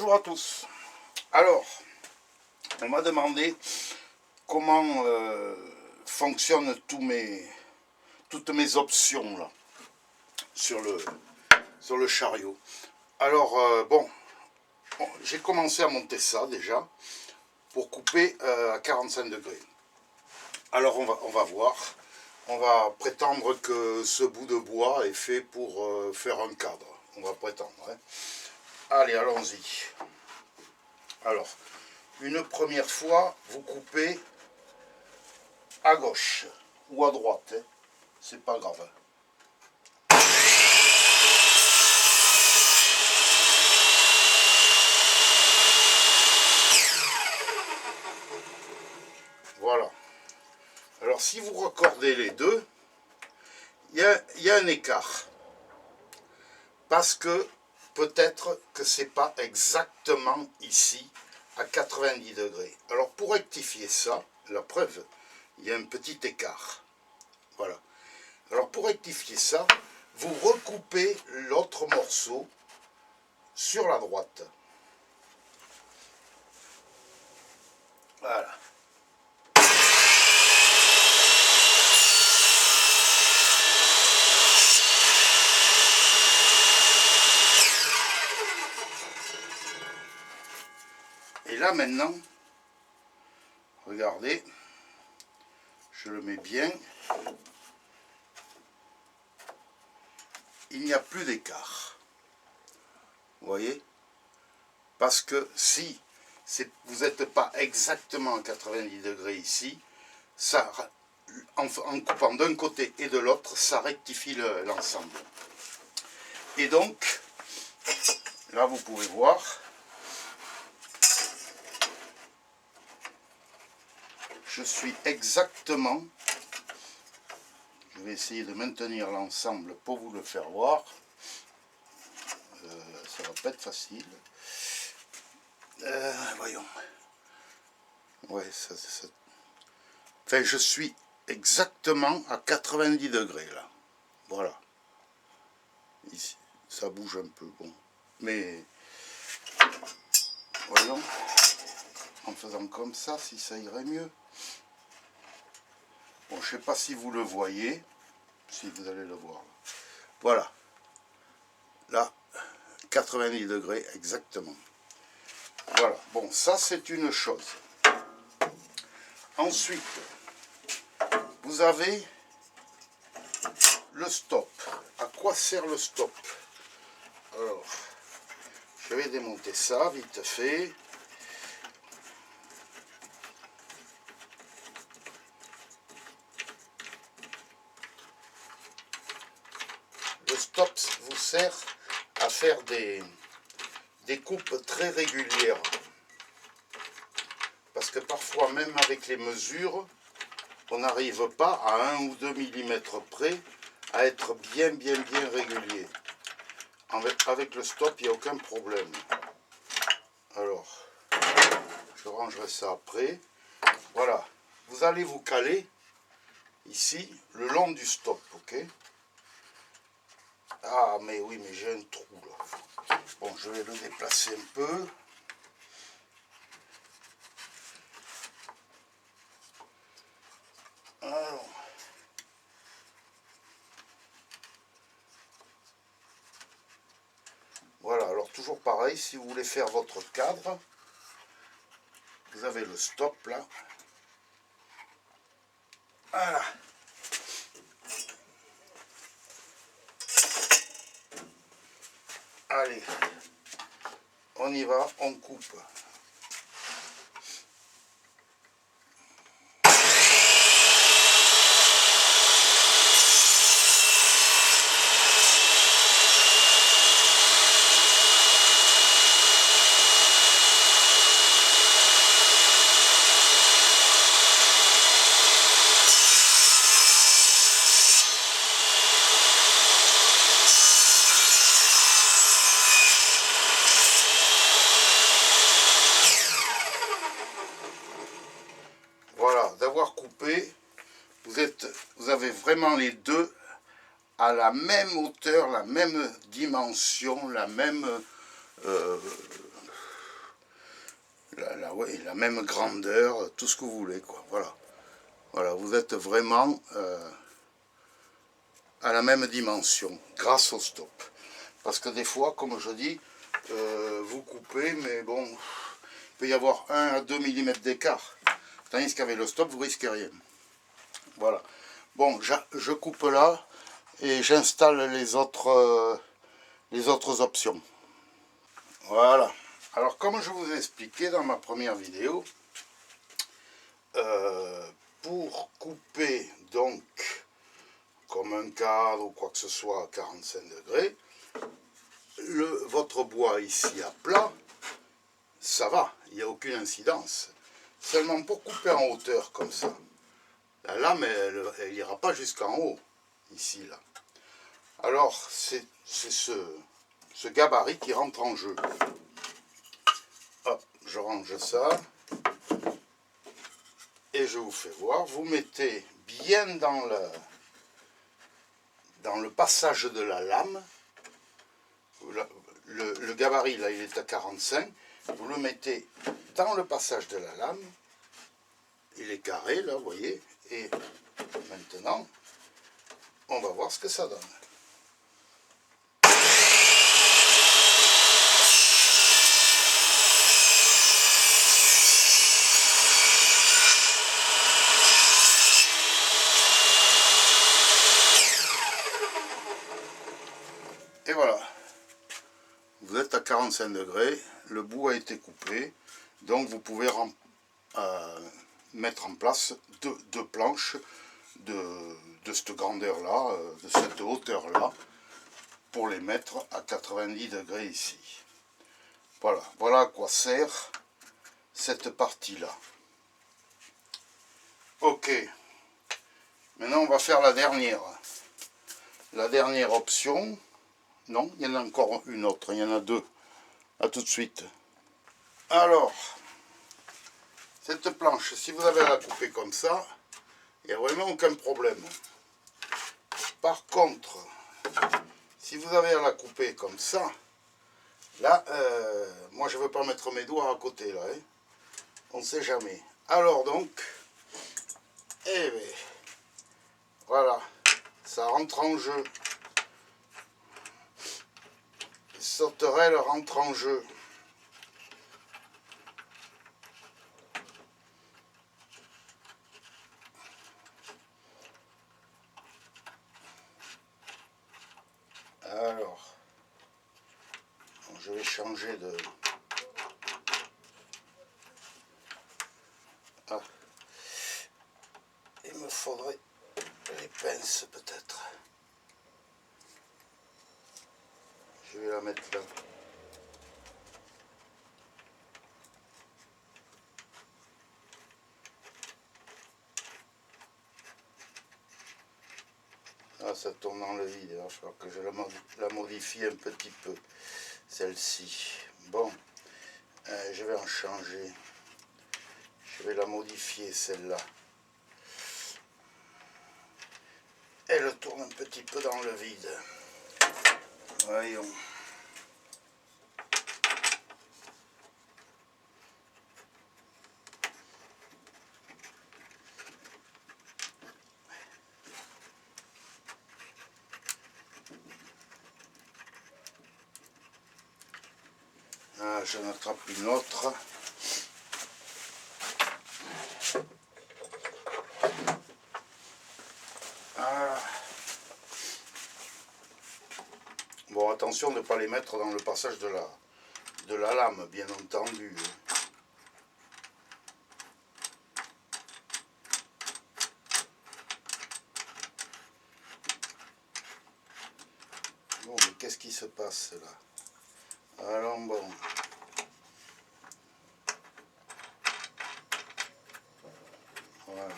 Bonjour à tous. Alors, on m'a demandé comment fonctionnent toutes mes options là sur le chariot. Alors, j'ai commencé à monter ça déjà pour couper à 45 degrés. Alors on va voir. On va prétendre que ce bout de bois est fait pour faire un cadre. On va prétendre. Hein. Allez, allons-y. Alors, une première fois, vous coupez à gauche ou à droite. Hein. C'est pas grave. Voilà. Alors, si vous raccordez les deux, il y a un écart. Parce que peut-être que c'est pas exactement ici à 90 degrés. Alors pour rectifier ça, la preuve, il y a un petit écart. Voilà. Alors pour rectifier ça, vous recoupez l'autre morceau sur la droite. Voilà. Et là maintenant, regardez, je le mets bien, il n'y a plus d'écart. Vous voyez? Parce que si vous n'êtes pas exactement à 90 degrés ici, ça, en coupant d'un côté et de l'autre, ça rectifie l'ensemble. Et donc, là vous pouvez voir, je suis exactement, je vais essayer de maintenir l'ensemble pour vous le faire voir, ça va pas être facile, voyons, ouais, enfin je suis exactement à 90 degrés là, voilà, ici, ça bouge un peu, bon, mais, voyons, en faisant comme ça, si ça irait mieux. Bon, je ne sais pas si vous le voyez, si vous allez le voir. Voilà. Là, 90 degrés exactement. Voilà. Bon, ça c'est une chose. Ensuite, vous avez le stop. À quoi sert le stop? Alors, je vais démonter ça vite fait. Le stop vous sert à faire des coupes très régulières. Parce que parfois, même avec les mesures, on n'arrive pas à 1 ou 2 mm près à être bien régulier. Avec le stop, il n'y a aucun problème. Alors, je rangerai ça après. Voilà, vous allez vous caler ici, le long du stop, ok? Ah, mais oui, mais j'ai un trou là. Bon, je vais le déplacer un peu. Alors. Voilà, alors toujours pareil, si vous voulez faire votre cadre, vous avez le stop là. Voilà. Allez, on y va, on coupe. Voilà, d'avoir coupé, vous avez vraiment les deux à la même hauteur, la même dimension, la même oui, la même grandeur, tout ce que vous voulez, quoi. Voilà. Voilà, vous êtes vraiment à la même dimension, grâce au stop. Parce que des fois, comme je dis, vous coupez, mais bon, il peut y avoir 1 à 2 mm d'écart. Tandis qu'avec le stop, vous risquez rien. Voilà. Bon, je coupe là et j'installe les autres options. Voilà. Alors, comme je vous ai expliqué dans ma première vidéo, pour couper donc comme un cadre ou quoi que ce soit à 45 degrés, votre bois ici à plat, ça va, il n'y a aucune incidence. Seulement pour couper en hauteur comme ça, la lame, elle n'ira pas jusqu'en haut, ici, là. Alors, c'est ce gabarit qui rentre en jeu. Hop, je range ça. Et je vous fais voir, vous mettez bien dans le passage de la lame, le gabarit là il est à 45, vous le mettez dans le passage de la lame, il est carré là, vous voyez, et maintenant, on va voir ce que ça donne. Et voilà, vous êtes à 45 degrés, le bout a été coupé, donc vous pouvez mettre en place deux planches de cette grandeur-là, de cette hauteur-là, pour les mettre à 90 degrés ici. Voilà, voilà à quoi sert cette partie-là. Ok, maintenant on va faire la dernière. La dernière option, non, il y en a encore une autre, il y en a deux. A tout de suite. Alors, cette planche, si vous avez à la couper comme ça, il n'y a vraiment aucun problème. Par contre, si vous avez à la couper comme ça, là, moi je ne veux pas mettre mes doigts à côté, là. Hein. On ne sait jamais. Alors donc, eh bien, voilà, ça rentre en jeu. Les sauterelles rentrent en jeu. Alors, je vais changer de... Ah, il me faudrait les pinces peut-être. Je vais la mettre là. Ah, ça tourne dans le vide, alors je crois que je la modifie un petit peu, celle-ci. Bon, je vais en changer. Je vais la modifier, celle-là. Elle tourne un petit peu dans le vide. Voyons. Ah, j'en attrape une autre. Ah. Bon, attention de ne pas les mettre dans le passage de la lame, bien entendu. Bon, mais qu'est-ce qui se passe là? Alors bon. Voilà.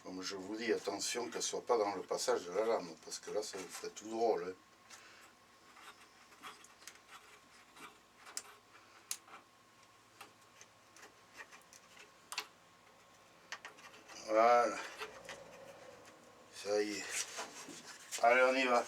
Comme je vous dis, attention qu'elle ne soit pas dans le passage de la lame, parce que là, ça vous ferait tout drôle. Hein. Voilà. Ça y est. Allez, on y va.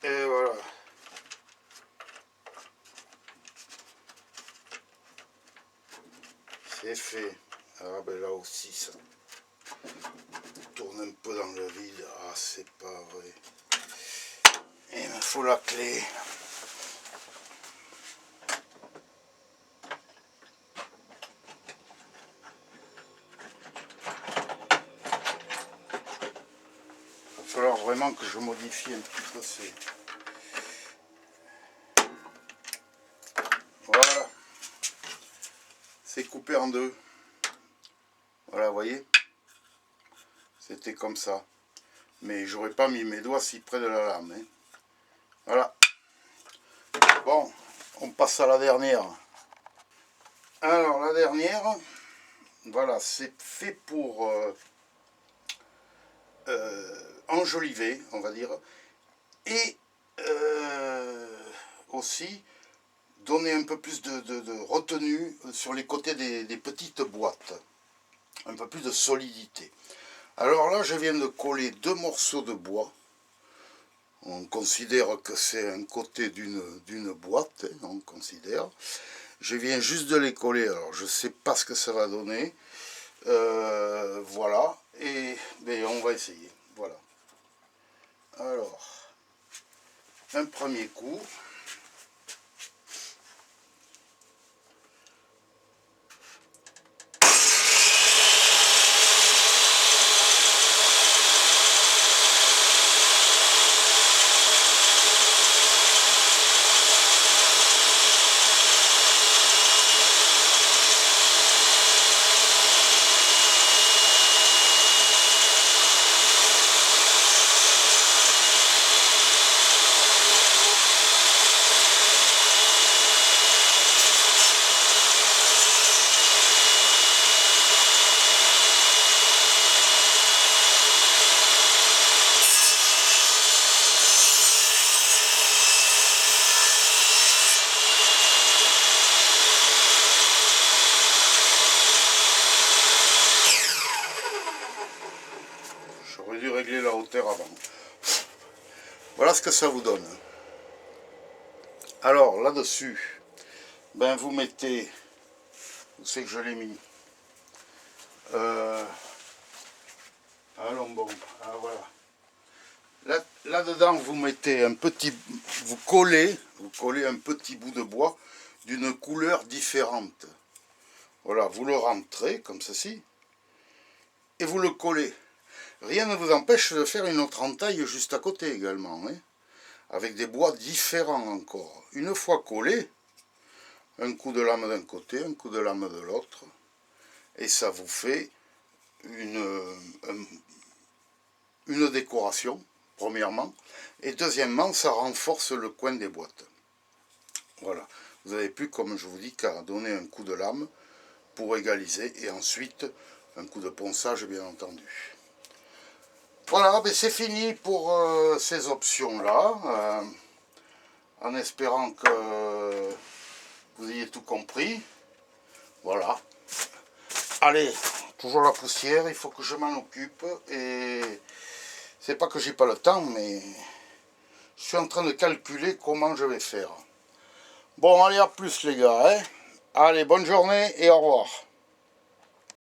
Et voilà. C'est fait. Ah ben là aussi ça tourne un peu dans le vide. Ah c'est pas vrai. Il me faut la clé. Il va falloir vraiment que je modifie un petit peu ces... Voilà. C'est coupé en deux. Voilà, vous voyez. C'était comme ça. Mais j'aurais pas mis mes doigts si près de la lame. Hein. Voilà. Bon, on passe à la dernière. Alors, la dernière, voilà, c'est fait pour enjoliver, on va dire. Et aussi donner un peu plus de retenue sur les côtés des petites boîtes. Un peu plus de solidité. Alors là, je viens de coller 2 morceaux de bois. On considère que c'est un côté d'une boîte, hein, on considère. Je viens juste de les coller, alors je ne sais pas ce que ça va donner. Voilà, et ben, on va essayer. Voilà. Alors, un premier coup. J'aurais dû régler la hauteur avant. Voilà ce que ça vous donne. Alors là-dessus, ben vous mettez, où c'est que je l'ai mis, allons bon, ah voilà. Là-dedans vous mettez un petit, vous collez un petit bout de bois d'une couleur différente. Voilà, vous le rentrez comme ceci et vous le collez. Rien ne vous empêche de faire une autre entaille juste à côté également, hein, avec des bois différents encore. Une fois collé, un coup de lame d'un côté, un coup de lame de l'autre, et ça vous fait une décoration, premièrement, et deuxièmement, ça renforce le coin des boîtes. Voilà, vous n'avez plus, comme je vous dis, qu'à donner un coup de lame pour égaliser, et ensuite un coup de ponçage, bien entendu. Voilà, ben c'est fini pour ces options-là, en espérant que vous ayez tout compris. Voilà. Allez, toujours la poussière, il faut que je m'en occupe, et c'est pas que j'ai pas le temps, mais je suis en train de calculer comment je vais faire. Bon, allez, à plus les gars, hein. Allez, bonne journée et au revoir.